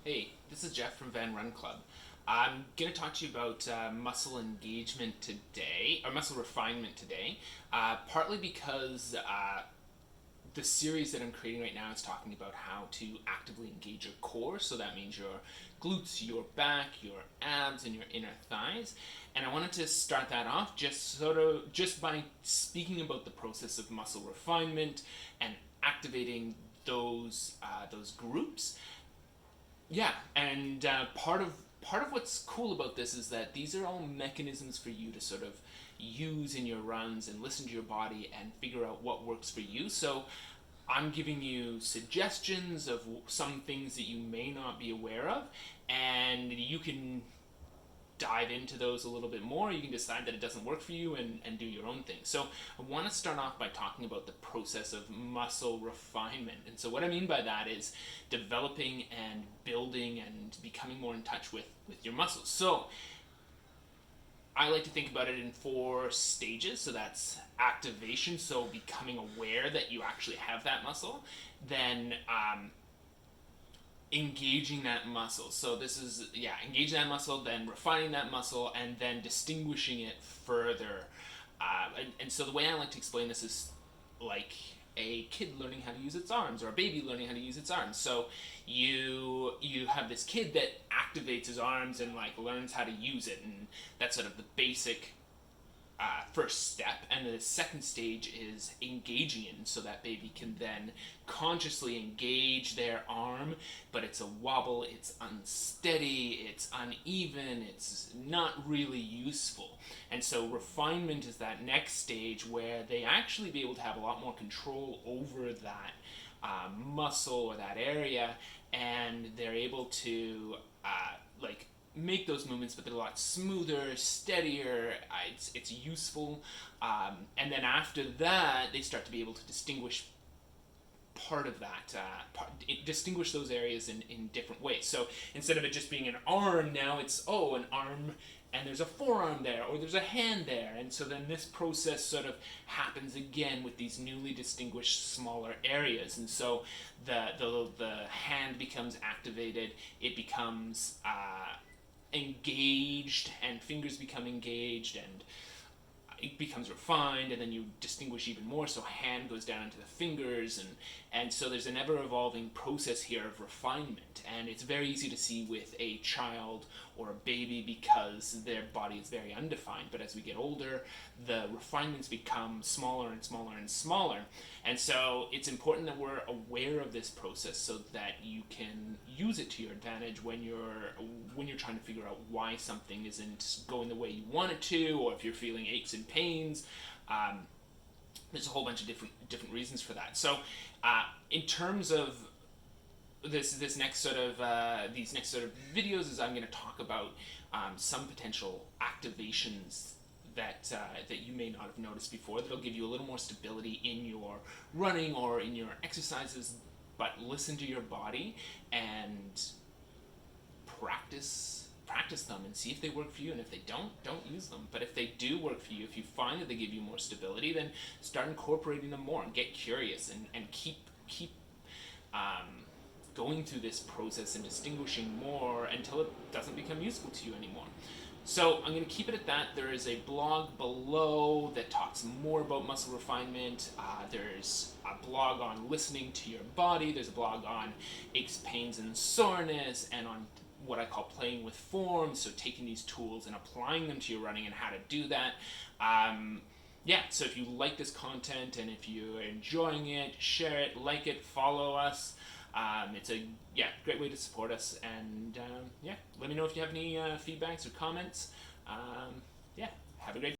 Hey, this is Jeff from Van Run Club. I'm going to talk to you about muscle engagement today, or muscle refinement today, partly because the series that I'm creating right now is talking about how to actively engage your core. So that means your glutes, your back, your abs, and your inner thighs. And I wanted to start that off just by speaking about the process of muscle refinement and activating those groups. Yeah, and part of what's cool about this is that these are all mechanisms for you to sort of use in your runs and listen to your body and figure out what works for you. So I'm giving you suggestions of some things that you may not be aware of, and you can dive into those a little bit more. You can decide that it doesn't work for you and do your own thing. So I want to start off by talking about the process of muscle refinement. And so what I mean by that is developing and building and becoming more in touch with your muscles. So I like to think about it in four stages. So that's activation, so becoming aware that you actually have that muscle. Then engaging that muscle. So this is, yeah, engaging that muscle, then refining that muscle, and then distinguishing it further. And so the way I like to explain this is like a kid learning how to use its arms, or a baby learning how to use its arms. So you have this kid that activates his arms and like learns how to use it, and that's sort of the basic first step. And the second stage is engaging it, so that baby can then consciously engage their arm, but it's a wobble, it's unsteady, it's uneven, it's not really useful. And so refinement is that next stage where they actually be able to have a lot more control over that muscle or that area, and they're able to like make those movements, but they're a lot smoother, steadier. It's useful, and then after that, they start to be able to distinguish part of that, distinguish those areas in different ways. So instead of it just being an arm, now it's an arm, and there's a forearm there, or there's a hand there, and so then this process sort of happens again with these newly distinguished smaller areas, and so the hand becomes activated, it becomes engaged, and fingers become engaged, and it becomes refined, and then you distinguish even more, so hand goes down into the fingers, and so there's an ever evolving process here of refinement. And it's very easy to see with a child or a baby because their body is very undefined, but as we get older, the refinements become smaller and smaller and smaller. And so it's important that we're aware of this process so that you can use it to your advantage when you're trying to figure out why something isn't going the way you want it to, or if you're feeling aches and pains. There's a whole bunch of different reasons for that. So in terms of this next sort of these next sort of videos, is I'm going to talk about some potential activations that you may not have noticed before, that'll give you a little more stability in your running or in your exercises. But listen to your body and practice them and see if they work for you. And if they don't use them. But if they do work for you, if you find that they give you more stability, then start incorporating them more and get curious, and keep going through this process and distinguishing more until it doesn't become useful to you anymore. So I'm going to keep it at that. There is a blog below that talks more about muscle refinement. There's a blog on listening to your body. There's a blog on aches, pains, and soreness, and on what I call playing with form, so taking these tools and applying them to your running and how to do that. So if you like this content and if you're enjoying it, share it, like it, follow us. It's a great way to support us, and let me know if you have any feedbacks or comments. Have a great